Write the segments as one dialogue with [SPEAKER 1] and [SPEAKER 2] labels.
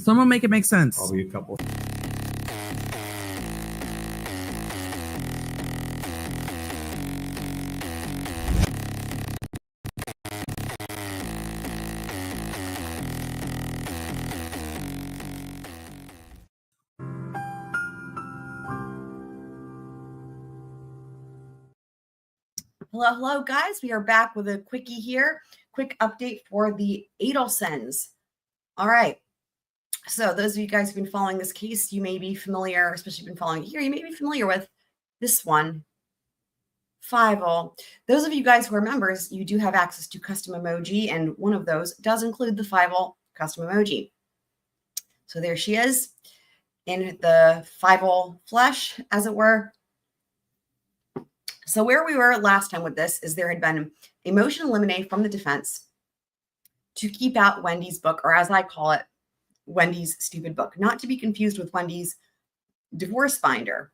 [SPEAKER 1] Someone make it make sense.
[SPEAKER 2] Probably a couple.
[SPEAKER 3] Hello, guys. We are back with a quickie here. Quick update for the Adelsons. All right. So those of you guys who've been following this case, you may be familiar, especially been following it here, you may be familiar with this one, Fivel. Those of you guys who are members, you do have access to custom emoji, and one of those does include the Fivel custom emoji. So there she is in the Fivel flesh, as it were. So where we were last time with this is there had been a motion in limine from the defense to keep out Wendy's book, or as I call it, Wendy's stupid book, not to be confused with Wendy's divorce binder,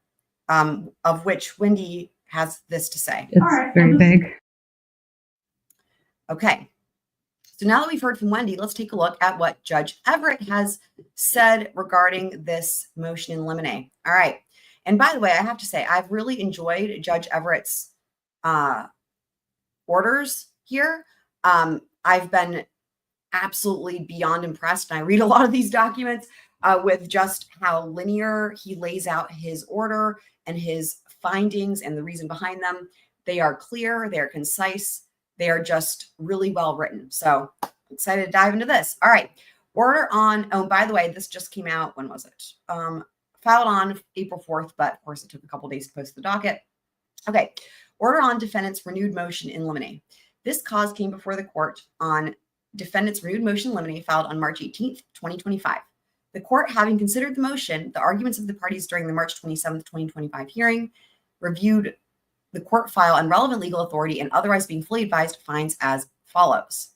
[SPEAKER 3] of which Wendy has this to say.
[SPEAKER 4] It's very big.
[SPEAKER 3] Okay. So now that we've heard from Wendy, let's take a look at what Judge Everett has said regarding this motion in limine. All right. And by the way, I have to say, I've really enjoyed Judge Everett's orders here. I've been absolutely beyond impressed. And I read a lot of these documents with just how linear he lays out his order and his findings and the reason behind them. They are clear, they're concise, they are just really well written. So I'm excited to dive into this. All right. Order on, oh, by the way, this just came out, when was it? Filed on April 4th, but of course it took a couple days to post the docket. Okay. Order on defendant's renewed motion in limine. This cause came before the court on defendant's renewed motion in limine filed on March 18th, 2025. The court, having considered the motion, the arguments of the parties during the March 27th, 2025 hearing, reviewed the court file and relevant legal authority, and otherwise being fully advised, finds as follows.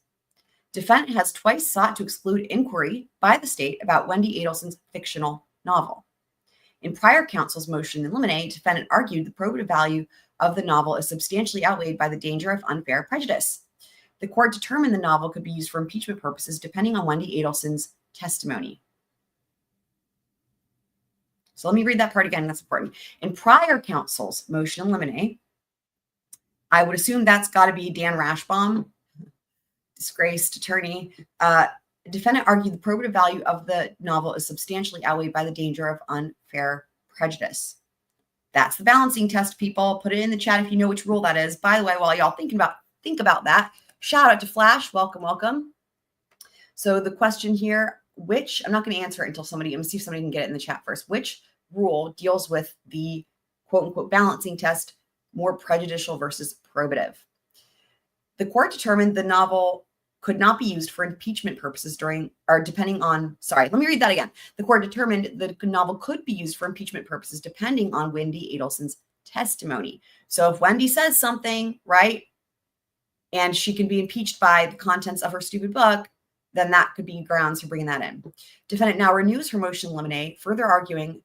[SPEAKER 3] Defendant has twice sought to exclude inquiry by the state about Wendy Adelson's fictional novel. In prior counsel's motion in limine, defendant argued the probative value of the novel is substantially outweighed by the danger of unfair prejudice. The court determined the novel could be used for impeachment purposes depending on Wendy Adelson's testimony. So let me read that part again. That's important. In prior counsel's motion in limine, I would assume that's got to be Dan Rashbaum, disgraced attorney. Defendant argued the probative value of the novel is substantially outweighed by the danger of unfair prejudice. That's the balancing test, people. Put it in the chat if you know which rule that is. By the way, while y'all think about that, shout out to Flash. Welcome, welcome. So the question here, which, I'm not going to answer it until I'm going to see if somebody can get it in the chat first. Which rule deals with the quote unquote balancing test, more prejudicial versus probative? The court determined the novel could not be used for impeachment purposes depending on, sorry, let me read that again. The court determined the novel could be used for impeachment purposes depending on Wendy Adelson's testimony. So if Wendy says something, right, and she can be impeached by the contents of her stupid book, then that could be grounds for bringing that in. Defendant now renews her motion in limine, further arguing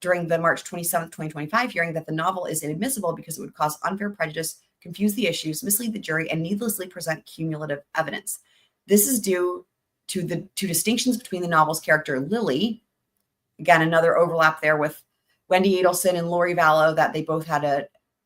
[SPEAKER 3] during the March 27th, 2025 hearing that the novel is inadmissible because it would cause unfair prejudice, confuse the issues, mislead the jury, and needlessly present cumulative evidence. This is due to the two distinctions between the novel's character, Lily, again, another overlap there with Wendy Adelson and Lori Vallow, that they both had an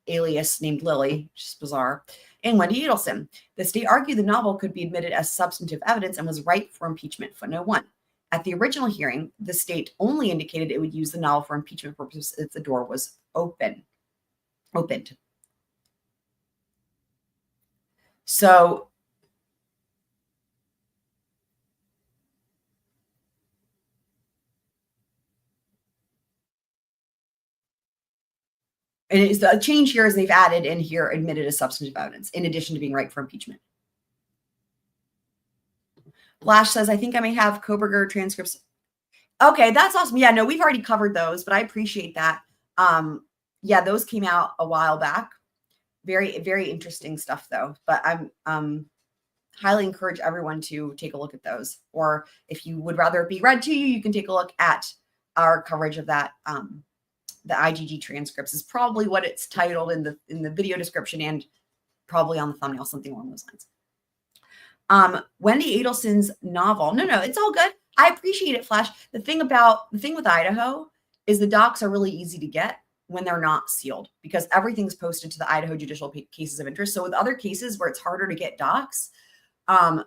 [SPEAKER 3] alias named Lily, which is bizarre, and Wendy Adelson. The state argued the novel could be admitted as substantive evidence and was ripe for impeachment. Footnote 1. At the original hearing, the state only indicated it would use the novel for impeachment purposes if the door was opened. So and it's the change here is they've added in here admitted as substantive evidence in addition to being ripe for impeachment. Flash says, I think I may have Koberger transcripts. Okay, that's awesome. Yeah, no, we've already covered those, but I appreciate that. Yeah, those came out a while back. Very, very interesting stuff, though. But I'm highly encourage everyone to take a look at those. Or if you would rather it be read to you, you can take a look at our coverage of that. The IGG transcripts is probably what it's titled in the video description and probably on the thumbnail, something along those lines. Wendy Adelson's novel. No, it's all good. I appreciate it, Flash. The thing with Idaho is the docs are really easy to get when they're not sealed because everything's posted to the Idaho Judicial Cases of Interest. So with other cases where it's harder to get docs,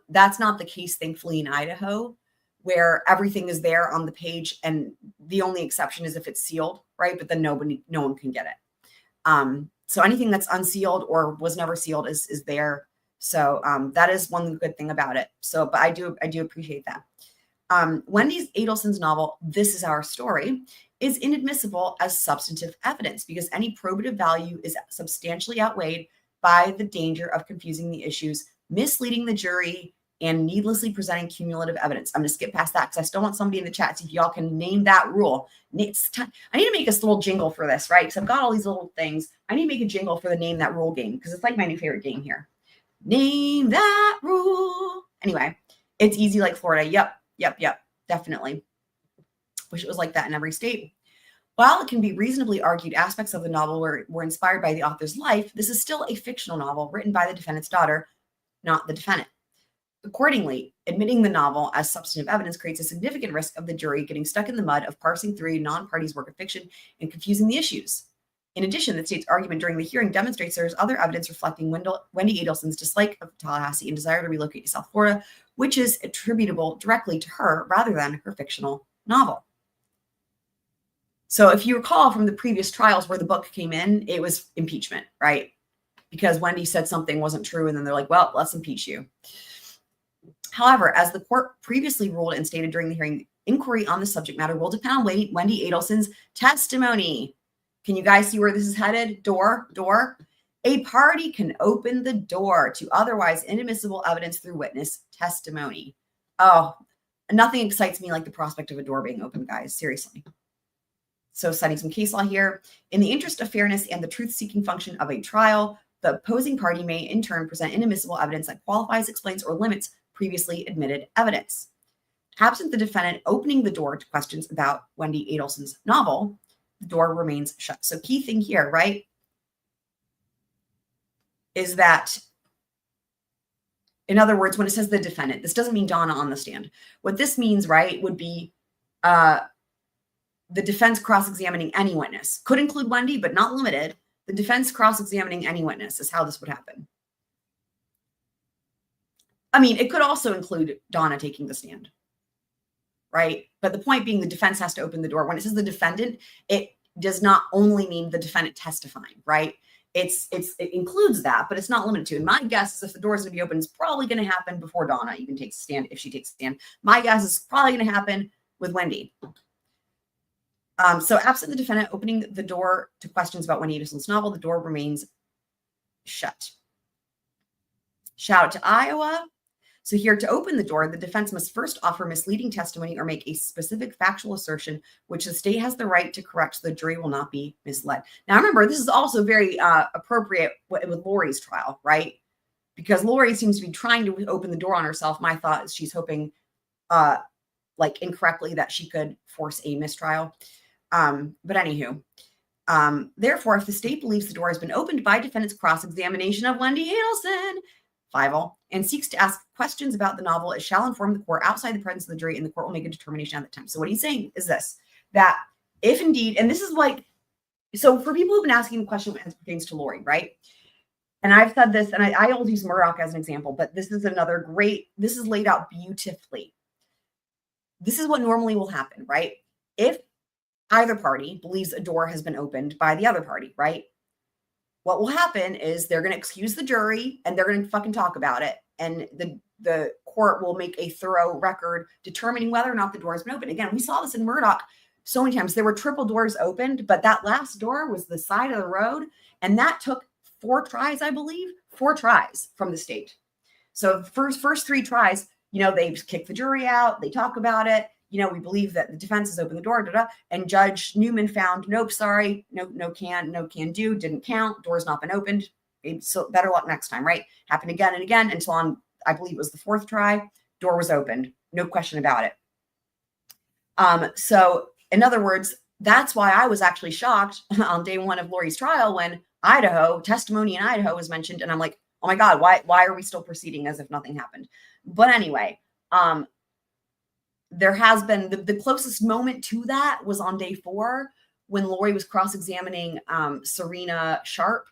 [SPEAKER 3] that's not the case, thankfully, in Idaho, where everything is there on the page, and the only exception is if it's sealed, right? But then no one can get it. So anything that's unsealed or was never sealed is there. So that is one good thing about it. So, but I do appreciate that. Wendy's Adelson's novel, This Is Our Story, is inadmissible as substantive evidence because any probative value is substantially outweighed by the danger of confusing the issues, misleading the jury, and needlessly presenting cumulative evidence. I'm going to skip past that because I still want somebody in the chat, see if y'all can name that rule. I need to make this little jingle for this, right? Because I've got all these little things. I need to make a jingle for the Name That Rule game because it's like my new favorite game here. Name that rule. Anyway, it's easy like Florida. Yep, definitely. Wish it was like that in every state. While it can be reasonably argued aspects of the novel were inspired by the author's life, this is still a fictional novel written by the defendant's daughter, not the defendant. Accordingly, admitting the novel as substantive evidence creates a significant risk of the jury getting stuck in the mud of parsing through non-party's work of fiction and confusing the issues. In addition, the state's argument during the hearing demonstrates there is other evidence reflecting Wendy Adelson's dislike of Tallahassee and desire to relocate to South Florida, which is attributable directly to her rather than her fictional novel. So if you recall from the previous trials where the book came in, it was impeachment, right? Because Wendy said something wasn't true, and then they're like, well, let's impeach you. However, as the court previously ruled and stated during the hearing, inquiry on the subject matter will depend on Wendy Adelson's testimony. Can you guys see where this is headed? Door. A party can open the door to otherwise inadmissible evidence through witness testimony. Oh, nothing excites me like the prospect of a door being opened, guys. Seriously. So citing some case law here. In the interest of fairness and the truth-seeking function of a trial, the opposing party may in turn present inadmissible evidence that qualifies, explains, or limits previously admitted evidence. Absent the defendant opening the door to questions about Wendy Adelson's novel, the door remains shut. So key thing here, right, is that, in other words, when it says the defendant, this doesn't mean Donna on the stand. What this means, right, would be the defense cross-examining any witness. Could include Wendy, but not limited. The defense cross-examining any witness is how this would happen. I mean, it could also include Donna taking the stand, right? But the point being the defense has to open the door. When it says the defendant, it does not only mean the defendant testifying, right? It includes that, but it's not limited to. And my guess is if the door is going to be open, it's probably going to happen before Donna even takes a stand, if she takes a stand. My guess is probably going to happen with Wendy. So absent the defendant opening the door to questions about Wendy Adelson's novel, the door remains shut. Shout out to Iowa. So here, to open the door, the defense must first offer misleading testimony or make a specific factual assertion, which the state has the right to correct so the jury will not be misled. Now, remember, this is also very appropriate with Lori's trial, right? Because Lori seems to be trying to open the door on herself. My thought is she's hoping, like incorrectly, that she could force a mistrial. But anywho, therefore, if the state believes the door has been opened by defendant's cross-examination of Wendy Adelson, and seeks to ask questions about the novel, it shall inform the court outside the presence of the jury, and the court will make a determination at the time. So what he's saying is this, that if indeed, and this is like, so for people who've been asking the question as pertains to Lori, right? And I've said this, and I always use Murdoch as an example, but this is another great, this is laid out beautifully. This is what normally will happen, right? If either party believes a door has been opened by the other party, right? What will happen is they're going to excuse the jury and they're going to fucking talk about it. And the court will make a thorough record determining whether or not the door has been opened. Again, we saw this in Murdoch so many times. There were triple doors opened, but that last door was the side of the road. And that took 4 tries, I believe, 4 tries from the state. So the first 3 tries, they kick the jury out. They talk about it. We believe that the defense has opened the door, and Judge Newman found, nope, sorry, no can do, didn't count, door's not been opened. So better luck next time, right? Happened again and again until on, I believe it was the 4th try, door was opened, no question about it. So in other words, that's why I was actually shocked on day 1 of Lori's trial when testimony in Idaho was mentioned, and I'm like, oh my God, why are we still proceeding as if nothing happened? But anyway, there has been the closest moment to that was on day 4 when Lori was cross-examining Serena Sharp,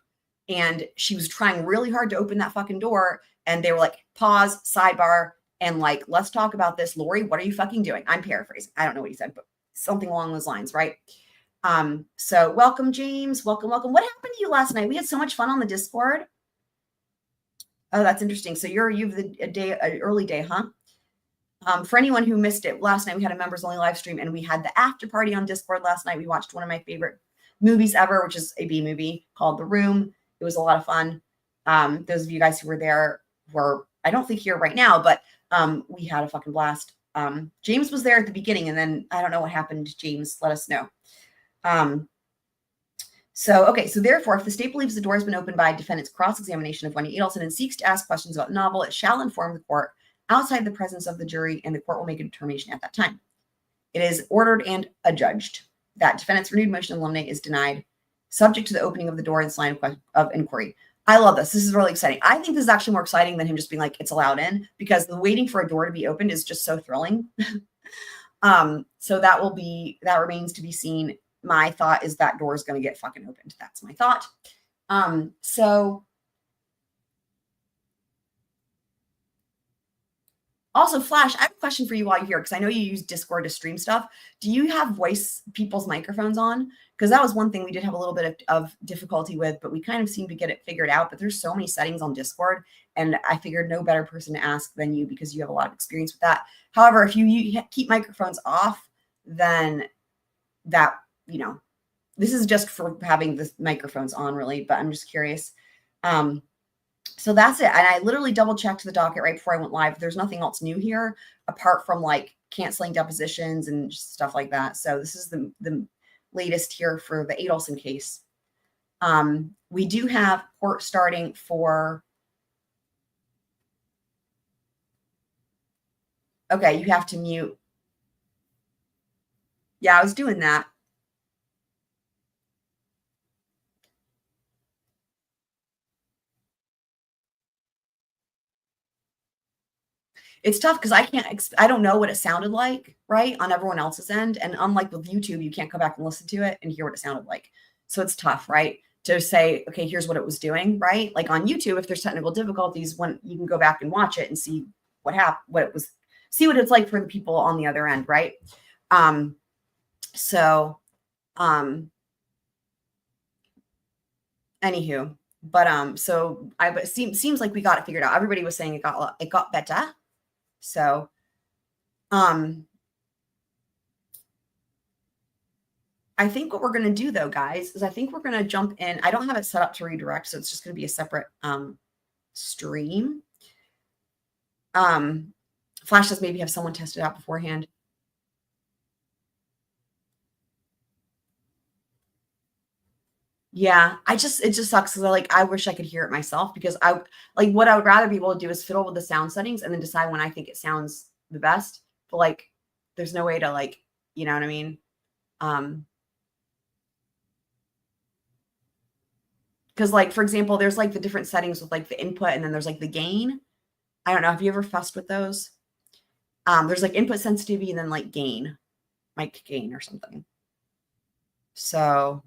[SPEAKER 3] and she was trying really hard to open that fucking door, and they were like, pause, sidebar, and like, let's talk about this. Lori, what are you fucking doing? I'm paraphrasing. I don't know what he said, but something along those lines, right? So welcome, James. Welcome. What happened to you last night? We had so much fun on the Discord. Oh, that's interesting. So you've an early day, huh? For anyone who missed it, last night we had a members only live stream, and we had the after party on Discord last night. We watched one of my favorite movies ever, which is a B movie called The Room. It was a lot of fun. Those of you guys who were there were, I don't think here right now, but we had a fucking blast. James was there at the beginning, and then I don't know what happened. James, let us know. So therefore, if the state believes the door has been opened by defendant's cross-examination of Wendy Adelson and seeks to ask questions about the novel, it shall inform the court outside the presence of the jury, and the court will make a determination at that time. It is ordered and adjudged that defendant's renewed motion to eliminate is denied, subject to the opening of the door in this line of inquiry. I love this. This is really exciting. I think this is actually more exciting than him just being like, it's allowed in, because the waiting for a door to be opened is just so thrilling. So that remains to be seen. My thought is that door is going to get fucking opened. That's my thought. Also, Flash, I have a question for you while you're here, because I know you use Discord to stream stuff. Do you have voice people's microphones on? Because that was one thing we did have a little bit of difficulty with, but we kind of seemed to get it figured out. But there's so many settings on Discord, and I figured no better person to ask than you, because you have a lot of experience with that. However, if you keep microphones off, then that, this is just for having the microphones on, really, but I'm just curious. So that's it. And I literally double checked the docket right before I went live. There's nothing else new here apart from like canceling depositions and stuff like that. So this is the latest here for the Adelson case. We do have court starting for. Okay, you have to mute. Yeah, I was doing that. It's tough because I don't know what it sounded like, right, on everyone else's end. And unlike with YouTube, you can't go back and listen to it and hear what it sounded like. So it's tough, right, to say, okay, here's what it was doing, right? Like on YouTube, if there's technical difficulties, when you can go back and watch it and see what happened, see what it's like for the people on the other end, right? Anywho, but it seems like we got it figured out. Everybody was saying it got better. So, I think what we're going to do though, guys, is I think we're going to jump in. I don't have it set up to redirect, so it's just going to be a separate, stream. Flash says maybe have someone test it out beforehand. Yeah, it just sucks because I wish I could hear it myself, because what I would rather be able to do is fiddle with the sound settings and then decide when I think it sounds the best. But there's no way to you know what I mean? Because for example, there's the different settings with the input, and then there's the gain. I don't know. Have you ever fussed with those? There's input sensitivity and then gain, mic gain or something. So.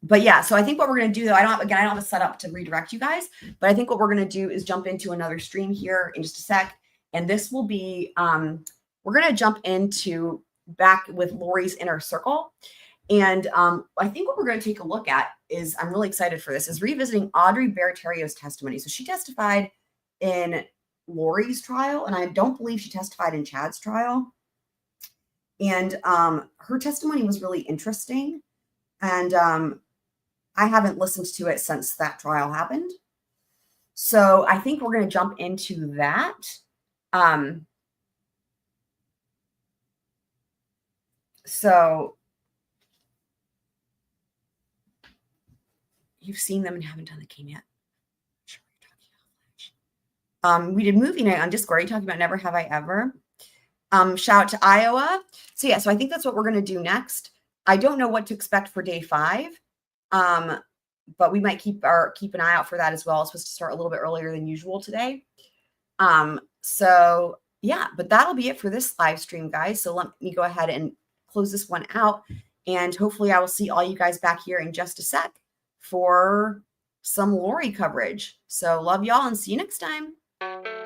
[SPEAKER 3] But yeah, so I think what we're going to do though, I don't have it set up to redirect you guys, but I think what we're going to do is jump into another stream here in just a sec. And this will be, we're going to jump into back with Lori's inner circle. And I think what we're going to take a look at is, I'm really excited for this, is revisiting Audrey Bertario's testimony. So she testified in Lori's trial, and I don't believe she testified in Chad's trial. And her testimony was really interesting. And I haven't listened to it since that trial happened. So I think we're going to jump into that. So you've seen them and haven't done the game yet. We did movie night on Discord. Are you talking about Never Have I Ever? Shout out to Iowa. So yeah, so I think that's what we're going to do next. I don't know what to expect for day 5. But we might keep an eye out for that as well. It's supposed to start a little bit earlier than usual today. So yeah, but that'll be it for this live stream, guys. So let me go ahead and close this one out. And hopefully I will see all you guys back here in just a sec for some Lori coverage. So love y'all and see you next time.